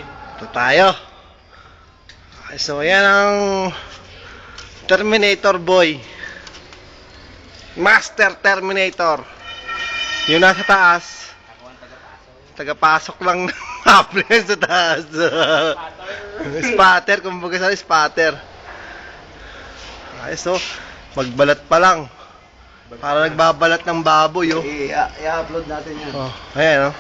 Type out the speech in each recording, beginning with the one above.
Ito tayo. Okay, so yan ang Terminator boy. Master Terminator. Yung nasa taas. Tagapasok lang ng kable sa taas. Spatter, kumbaga sa spatter. Okay, so magbalat pa lang. Para nagbabalat ng baboy, oh. I-upload natin yan. Oh, ayan, oh.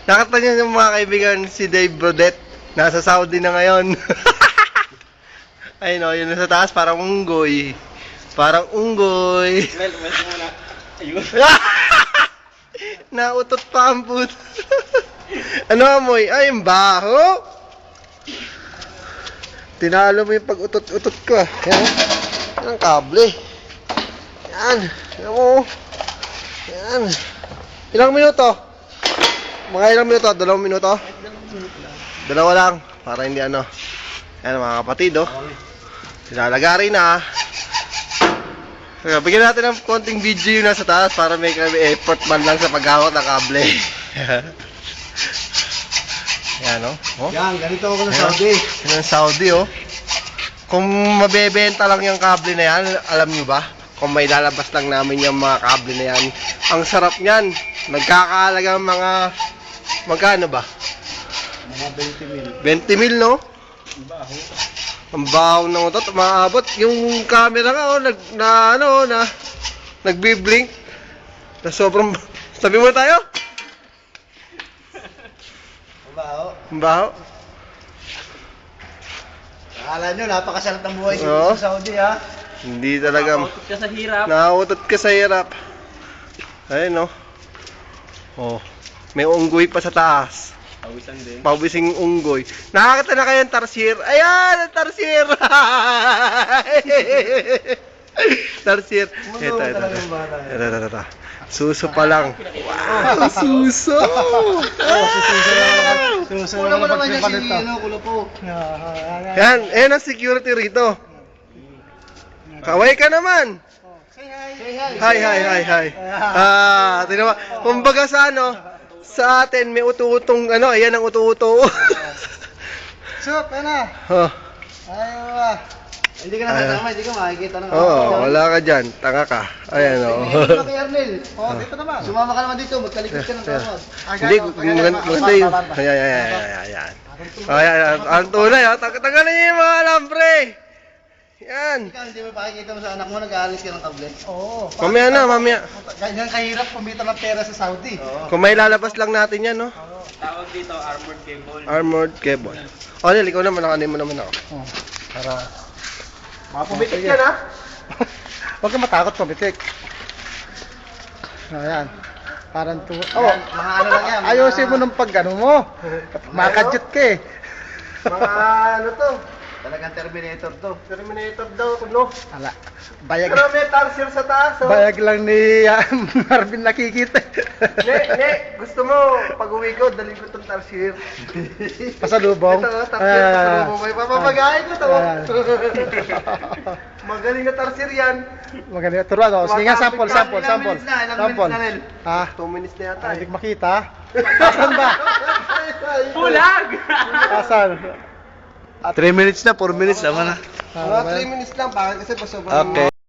Nakita niyo yung mga kaibigan, si Dave Brodet. Nasa Saudi na ngayon. Ayun, oh, yun nasa taas, parang unggoy. Parang unggoy. Ayun. Nautot pa ang puto. Ano amoy? Ay, yung baho. Tinalo mo yung pag-utot-utot ko, ah. Yan, oh. Yan ang kable. Yan. Yan mo. Yan. Ilang minuto? Mga ilang minuto? 2 minuto? 2 lang. Para hindi ano. Yan mga kapatid, oh. Nilalagari na. Bigyan natin ng konting video yung nasa taas para may effort man lang sa paghawak ng kable. Yan, oh. Oh. Yan, ganito ako Ayan, sa Saudi. Yan ang Saudi, oh. Kung mabebenta lang yung kable na yan, alam nyo ba? Kung may lalabas lang namin yung mga kable na yan, ang sarap niyan. Nagkakahalaga mga, magkano ba? Mga 20 20 mil. mil, no? Baho. Ang baho ng utot, maabot. Yung camera nga, oh, nagbi-blink. Na sobrang, sabi mo tayo? Baho. Ang baho. Akala nyo, napakasalat ng buhay Oo. sa Saudi, ha? Hindi talaga. Nakautot ka sa hirap. Nakautot ka sa hirap. Ayun, no? Oh, may unggoy pa sa taas. Pawisan din. Pawising unggoy. Nakakita na kayo ng tarsier? Ayan, ang tarsier! Tarsier. Ito. Ito. Suso pa lang. Wow, suso! Kulang mo naman niya si, kulo po. Yan, ang security rito. Kaway ka naman. Say hi. Hi. Tingnan mo. Kumbaga sa ano, sa atin may utu-utong ano, ayan ang utu-uto. Sup, na. Oh. Ayaw. Hindi ka nakasama, hindi ka makikita ng Wala ka dyan. Tanga ka. Ayan, oh. Dito kay Arnel. Dito naman. Sumama ka naman dito, magkalikod ka ng tawag. Hindi, maganda yun. Ayan. Ayan, ang tunay, oh. Tagalin niyo yung mga alambre. Yan. Ikaw, hindi mo pakikita mo sa anak mo, nag-aalis ka ng kable. Oo. Mamaya. Ganyan kahirap kumita ng pera sa Saudi. Kung may lalabas lang natin yan, no? Tawag dito, armored cable. Armored cable. O, Nel, ikaw naman, nakanin mo naman ako. Para Pumitik yan, ha? huwag kang matakot, pumitik. Ayan. Parang to. Oh, mga ano lang yan. Ayusin mo ng pag ano mo. Makadjut ka eh. Mga ano to? Talagang Terminator to. Terminator daw, no? Ala. Bayag. Pero may tarsier sa taas, oh. Bayag lang ni Marvin nakikita. Gusto mo, pag uwi ko, dali ko itong tarsier. Pasalubong. Ito, tarsier, pasalubong. May papapagain ko to. Magaling na tarsier yan. Magaling. Turuan ako. Sige nga, sample. Ilang minutes na, Nel? Ha? 2 minutes na yata, Hindi ko makita. Asan ba? Pulag! Asan? 3 minutes na, 4 minutes naman na. Mga 3 minutes lang, bakit kasi pa sobrang Okay.